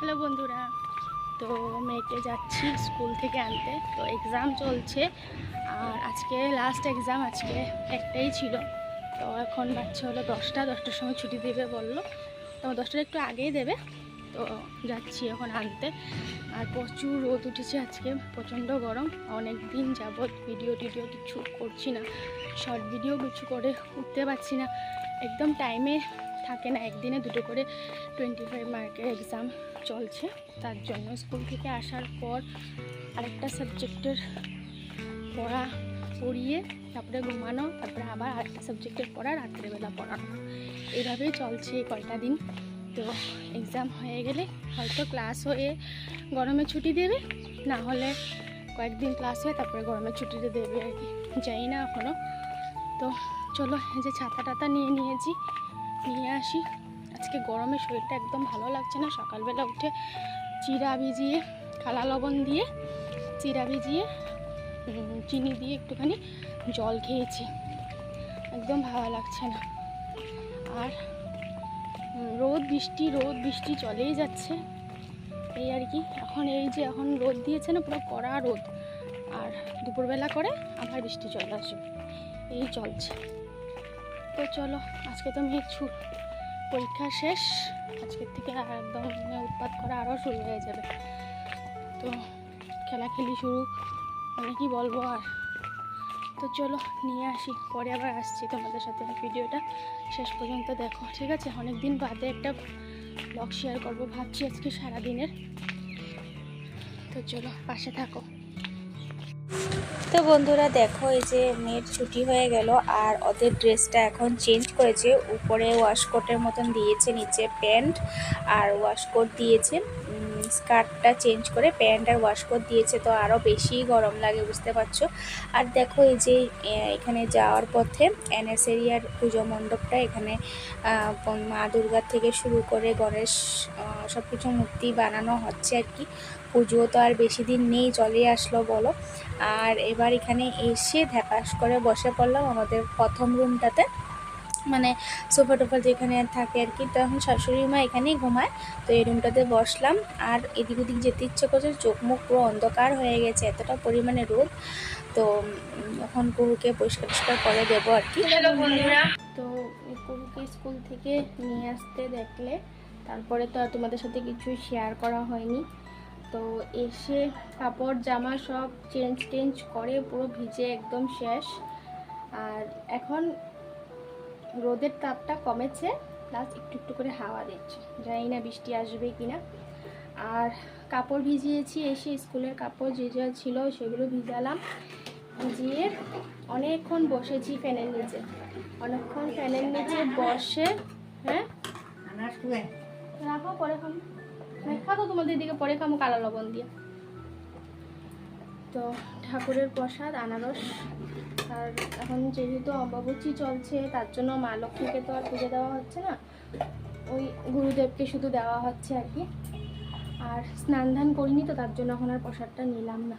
Hello বন্ধুরা, তো মেয়েকে যাচ্ছি স্কুল থেকে আনতে। তো এক্সাম চলছে আর আজকে লাস্ট এক্সাম, আজকে একটাই ছিল। তো এখন বাচ্চা হলো 10টার সময় ছুটি দেবে বললো। তো 10টার একটু আগেই দেবে। তো যাচ্ছি এখন আনতে। আর প্রচুর রোদ উঠেছে আজকে, প্রচণ্ড গরম। অনেক দিন যাবৎ ভিডিও টিডিও কিছু করছি না, শর্ট ভিডিও কিছু করে উঠতে পারছি না, একদম টাইমে থাকে না। একদিনে দুটো করে 25 মার্কের এক্সাম চলছে। তার জন্য স্কুল থেকে আসার পর আরেকটা সাবজেক্টের পড়িয়ে তারপরে ঘুমানো, তারপরে আবার আরেকটা সাবজেক্টের পড়া, রাত্রেবেলা পড়ানো, এইভাবেই চলছে কয়টা দিন। তো এক্সাম হয়ে গেলে হয়তো ক্লাস হয়ে গরমে ছুটি দেবে, না হলে কয়েকদিন ক্লাস হয়ে তারপরে গরমের ছুটিতে দেবে আর কি, জানি না এখনও। তো চলো, এই যে ছাতা টাতা নিয়েছি, নিয়ে আসি। আজকে গরমে শরীরটা একদম ভালো লাগছে না। সকালবেলা উঠে চিড়া ভিজিয়ে, কালা লবণ দিয়ে চিড়া ভিজিয়ে চিনি দিয়ে একটুখানি জল খেয়েছি, একদম ভালো লাগছে না। আর রোদ বৃষ্টি চলেই যাচ্ছে, এই আর কি। এখন রোদ দিয়েছে না, পুরো কড়া রোদ। আর দুপুরবেলা করে আবার বৃষ্টি চলে আসবে, এই চলছে। তো চলো, আজকে তো মেয়ের পরীক্ষা শেষ। আজকের থেকে আর একদম উৎপাত করা আরও শুরু হয়ে যাবে। তো খেলাখেলি শুরু, মানে কি বলবো আর। তো চলো নিয়ে আসি, পরে আবার আসছি তোমাদের সাথে। ভিডিওটা শেষ পর্যন্ত দেখো, ঠিক আছে? অনেক দিন বাদে একটা ব্লগ শেয়ার করবো ভাবছি আজকে সারাদিনের। তো চলো, পাশে থাকো। তো বন্ধুরা দেখো, এই যে মেয়ের ছুটি হয়ে গেল আর ওদের ড্রেসটা এখন চেঞ্জ করেছে। উপরে ওয়াশকোটের মতন দিয়েছে, নিচে প্যান্ট আর ওয়াশকোট দিয়েছে। স্কার্টটা চেঞ্জ করে প্যান্ট আর ওয়াশকোট দিয়েছে, তো আরও বেশি গরম লাগে, বুঝতে পারছো। আর দেখো, এই যে এখানে যাওয়ার পথে এনএস এরিয়ার পুজো মণ্ডপটা, এখানে মা দুর্গার থেকে শুরু করে গণেশ সব কিছু মূর্তি বানানো হচ্ছে আর কি। পুজো তো আর বেশি দিন নেই, চলে আসলো বলো। আর এবার এখানে এসে ধ্যাপাস করে বসে পড়লাম আমাদের প্রথম রুমটাতে, মানে সোফা টোফা যেখানে থাকে আর কি। তো এখন শাশুড়ি মা এখানেই ঘুমায়, তো এই রুমটাতে বসলাম। আর এদিক ওদিক যেতে ইচ্ছে করছে, চোখ মুখ পুরো অন্ধকার হয়ে গেছে, এতটা পরিমাণে রোদ। তো এখন কুকুরকে পরিষ্কার করে দেবো আর কি। তো কুকুরকে স্কুল থেকে নিয়ে আসতে দেখলে, তারপরে তো আর তোমাদের সাথে কিছুই শেয়ার করা হয়নি। তো এসে কাপড় জামা সব চেঞ্জ করে পুরো ভিজে একদম শেষ। আর এখন রোদের তাপটা কমেছে, প্লাস একটু একটু করে হাওয়া দিচ্ছে, জানি না বৃষ্টি আসবে কিনা। আর কাপড় ভিজিয়েছি, এসে স্কুলের কাপড় যে যা ছিল সেগুলো ভিজালাম। ভিজিয়ে অনেকক্ষণ বসেছি ফ্যানের নিচে, অনেকক্ষণ ফ্যানের নিচে বসে। হ্যাঁ রাখো, পরে খাবো, খাবো তোমাদের দিকে পরে খাবো কালা লবণ দিয়ে। তো ঠাকুরের প্রসাদ আনারস। আর এখন যেহেতু অম্বাবচী চলছে, তার জন্য মা লক্ষ্মীকে তো আর পুজো দেওয়া হচ্ছে না, ওই গুরুদেবকে শুধু দেওয়া হচ্ছে আর কি। আর স্নান ধান করিনি, তো তার জন্য এখন আর প্রসাদটা নিলাম না।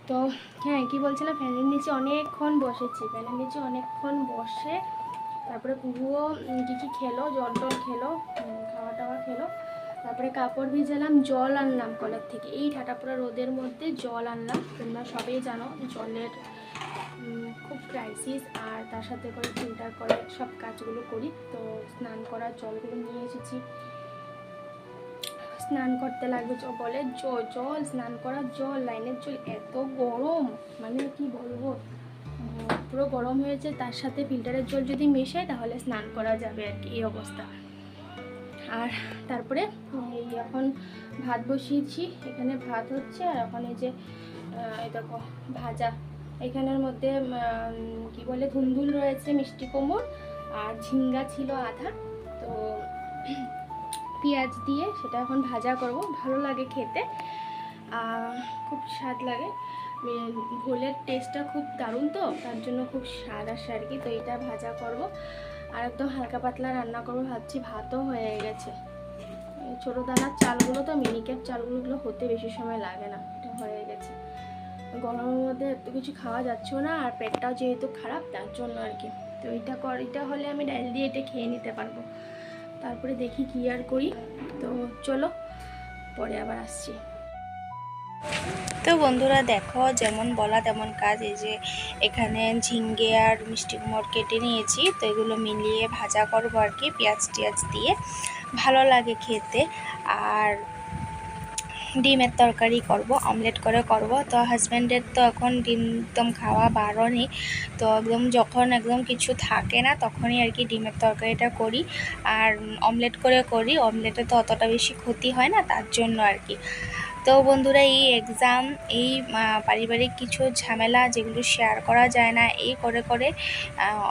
তো হ্যাঁ, কি বলছিলাম, ফ্যানের নিচে অনেকক্ষণ বসেছি, ফ্যানের নিচে অনেকক্ষণ বসে তারপরে কুকুরও কী খেলো, জল টল খেলো, খাওয়া টাওয়া খেলো। তারপরে কাপড় ভিজালাম, জল আনলাম কলের থেকে, এই ঠাটাপুরা রোদের মধ্যে জল আনলাম। তোমরা সবাই জানো জলের খুব ক্রাইসিস, আর তার সাথে করে ফিল্টার করে সব কাজগুলো করি। তো স্নান করার জলগুলো নিয়ে এসেছি, স্নান করতে লাগবে। বলে জল স্নান করার জল, লাইনের জল এত গরম, মানে কি বলবো, পুরো গরম হয়েছে। তার সাথে ফিল্টারের জল যদি মেশায় তাহলে স্নান করা যাবে আর কি, এই অবস্থা। আর তারপরে এই এখন ভাত বসিয়েছি, এখানে ভাত হচ্ছে। আর এখন এই যে এই দেখো ভাজা, এখানের মধ্যে কি বলে ধুন্দুল রয়েছে, মিষ্টি কুমড় আর ঝিঙ্গা ছিল আধা, তো পেঁয়াজ দিয়ে সেটা এখন ভাজা করব। ভালো লাগে খেতে, খুব স্বাদ লাগে। ভোলের টেস্টটা খুব দারুণ, তো তার জন্য খুব স্বাদ আসে আর কি। তো এটা ভাজা করব আর একদম হালকা পাতলা রান্না করবো ভাবছি। ভাতও হয়ে গেছে, ছোটো দানার চালগুলো তো মিনিকেট চালগুলো হতে বেশি সময় লাগে না, এটা হয়ে গেছে। গরমের মধ্যে এত কিছু খাওয়া যাচ্ছেও না, আর পেটটাও যেহেতু খারাপ তার জন্য আর কি। তো এটা হলে আমি ডাল দিয়ে এটা খেয়ে নিতে পারবো। তারপরে দেখি কি আর করি। তো চলো, পরে আবার আসছি। তো বন্ধুরা দেখো, যেমন বলা তেমন কাজ। এই যে এখানে ঝিঙ্গে আর মিষ্টি কুমড় কেটে নিয়েছি, তো এগুলো মিলিয়ে ভাজা করবো আর কি, পেঁয়াজ টিয়াজ দিয়ে, ভালো লাগে খেতে। আর ডিমের তরকারি করব, অমলেট করে করব। তো হাজব্যান্ডের তো এখন ডিম একদম খাওয়া বারণই, তো যখন একদম কিছু থাকে না তখনই আর কি ডিমের তরকারিটা করি, আর অমলেট করে করি। অমলেটে তো অতটা বেশি ক্ষতি হয় না, তার জন্য আর কি। তো বন্ধুরা, এই এক্সাম, এই পারিবারিক কিছু ঝামেলা যেগুলো শেয়ার করা যায় না, এই করে করে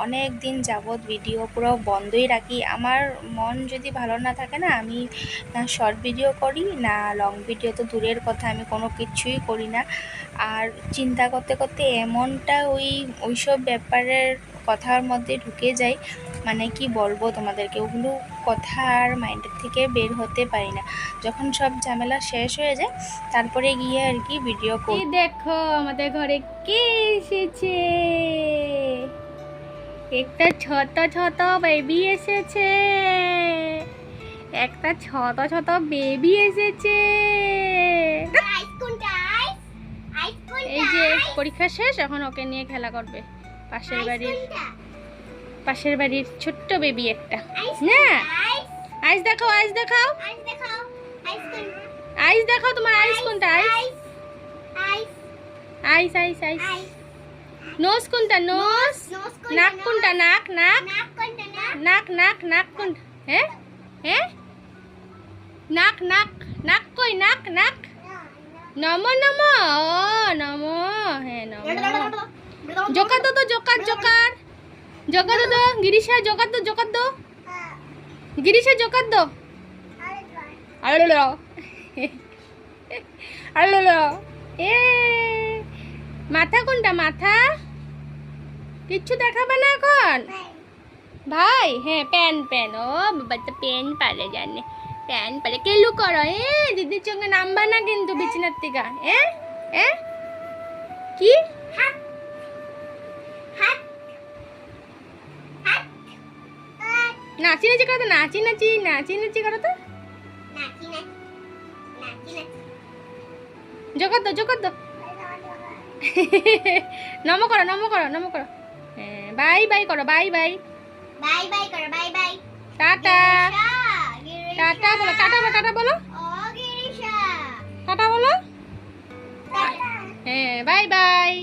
অনেক দিন যাবৎ ভিডিও পুরো বন্ধই রাখি। আমার মন যদি ভালো না থাকে না, আমি না শর্ট ভিডিও করি, না লং ভিডিও তো দূরের কথা, আমি কোনো কিছুই করি না। আর চিন্তা করতে করতে এমনটা ওইসব ব্যাপারের কথার মধ্যে ঢুকে যাই, মানে কি বলবো তোমাদেরকে, ওগুলো কথা আর মাইন্ডের থেকে বের হতে পারি না। যখন সব ঝামেলা শেষ হয়ে যায় তারপরে গিয়ে আর কি ভিডিও করি। দেখো আমাদের ঘরে কে এসেছে, একটা ছোট ছোট বেবি এসেছে, একটা ছোট ছোট বেবি এসেছে। এই যে পরীক্ষা শেষ, এখন ওকে নিয়ে খেলা করবে। পাশের বাড়ির ছোট্ট বেবি একটা। না, আইস দেখাও, আইস দেখাও, আইস দেখাও, তোমার আইস কোনটা? আইস আইস আইস আইস। নোজ কোনটা? নোজ। নাক কোনটা? নাক নাক নাক নাক নাক কোনটা? হ্যাঁ হ্যাঁ, নাক নাক নাক কই? নাক নাক। নমো নমো, ও নমো, হ্যাঁ নমো। জোকার দো তো, জোকার জোকার জোকার দো, গিরিশা জোকার দো, জোকার দো, গিরিশা জোকার দো। আলো আলো, এ মাথা কোনটা? মাথা কিচ্ছু দেখাবে না এখন? ভাই, হ্যাঁ প্যান প্যান, ও বাবা তো প্যান পারে, জানে প্যান পারে। কেলু করো, দিদির সঙ্গে নামবা না কিন্তু বিছানার থেকে। কি নাচি নাচি করো তো, নাচি নাচি নাচি নাচি করো তো, জোগাড় দো জোগাড় দো। নমো করো, নমো করো, নমো করো। হ্যাঁ, বাই বাই করো, বাই বাই, বাই বাই করো, বাই বাই। টাটা টাটা বলো, টাটা বলো, টাটা বলো, ও গিরিশা, টাটা বলো। হ্যাঁ, বাই বাই।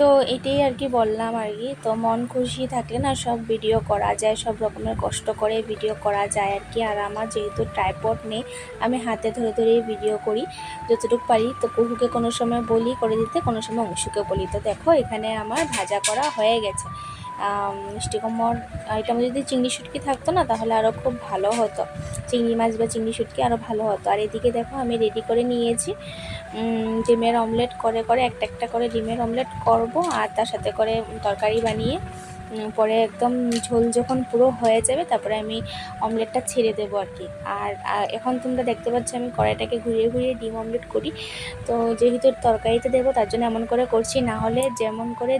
তো এটাই আর কি বললাম আর কি। তো মন খুশি থাকলে না সব ভিডিও করা যায়, সব রকমের কষ্ট করে ভিডিও করা যায় আর কি। আর আমার যেহেতু ট্রাইপড নেই, আমি হাতে ধরে ধরেই ভিডিও করি যতটুকু পারি। তো কুহুকে কোনো সময় বলি করে দিতে, কোনো সময় অংশুকে বলি। তো দেখো এখানে আমার ভাজা করা হয়ে গেছে মিষ্টি কুমড়। এটার মধ্যে যদি চিংড়ি শুটকি থাকতো না তাহলে আরও খুব ভালো হতো, চিংড়ি মাছ বা চিংড়ি শুটকি আরও ভালো হতো। আর এদিকে দেখো আমি রেডি করে নিয়েছি ডিমের অমলেট করে করে একটা একটা করে ডিমের অমলেট করব, আর তার সাথে করে তরকারি বানিয়ে পরে একদম ঝোল যখন পুরো হয়ে যাবে তারপরে আমি অমলেটটা ছেড়ে দেবো আর কি। আর এখন তোমরা দেখতে পাচ্ছ আমি কড়াইটাকে ঘুরিয়ে ঘুরিয়ে ডিম অমলেট করি। তো যেহেতু তরকারিতে দেবো তার জন্য এমন করে করছি, না হলে যেমন করে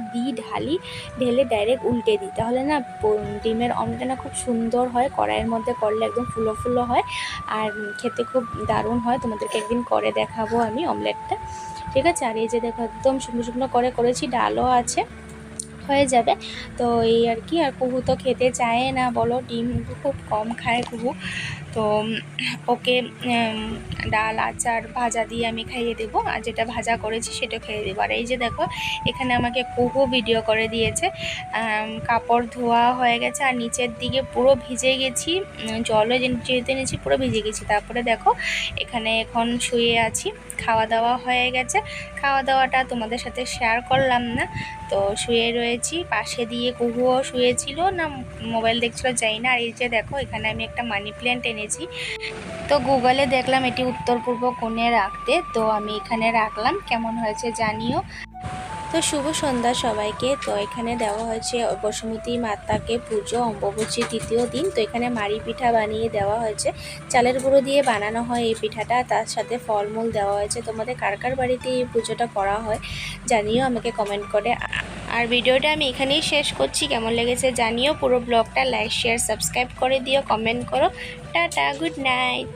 ঢেলে ডাইরেক্ট উল্টে দিই, তাহলে না ডিমের অমলেটটা না খুব সুন্দর হয়। কড়াইয়ের মধ্যে করলে একদম ফুলো ফুলো হয় আর খেতে খুব দারুণ হয়। তোমাদেরকে একদিন করে দেখাবো আমি অমলেটটা, ঠিক আছে? আর এই যে দেখো একদম শুকনো শুকনো করে করেছি, ডালও আছে, হয়ে যাবে। তো এই আর কি। আর কুহু তো খেতে চায় না বলো, ডিম খুব কম খায় কুহু। তো ওকে ডাল আচার ভাজা দিয়ে আমি খাইয়ে দেবো, আর যেটা ভাজা করেছি সেটা খেয়ে দেবো। আর এই যে দেখো এখানে আমাকে কুহু ভিডিও করে দিয়েছে, কাপড় ধোয়া হয়ে গেছে আর নিচের দিকে পুরো ভিজে গেছি, জলে যেহেতু এনেছি পুরো ভিজে গেছি। তারপরে দেখো এখানে এখন শুয়ে আছি, খাওয়া দাওয়া হয়ে গেছে। খাওয়া দাওয়াটা তোমাদের সাথে শেয়ার করলাম না, তো শুয়ে রয়েছি। পাশে দিয়ে কুহুও শুয়েছিল না মোবাইল দেখছিল যাই না। আর এই যে দেখো এখানে আমি একটা মানি প্ল্যান্ট এনেছি, তো গুগলে দেখলাম এটি উত্তর পূর্ব কোণে রাখতে, তো আমি এখানে রাখলাম। কেমন হয়েছে জানিও। তো শুভ সন্ধ্যা সবাইকে। তো এখানে দেওয়া হয়েছে বসুমতী মাতাকে পুজো, অম্বুবাচীর তৃতীয় দিন। তো এখানে মারি পিঠা বানিয়ে দেওয়া হয়েছে, চালের গুঁড়ো দিয়ে বানানো হয় এই পিঠাটা, তার সাথে ফলমূল দেওয়া হয়েছে। তোমাদের কার কার বাড়িতে এই পুজোটা করা হয় জানিও আমাকে কমেন্ট করে। আর ভিডিওটা আমি এখানেই শেষ করছি। কেমন লেগেছে জানিও। পুরো ব্লগটা লাইক শেয়ার সাবস্ক্রাইব করে দিও, কমেন্ট করো। Tata, good night.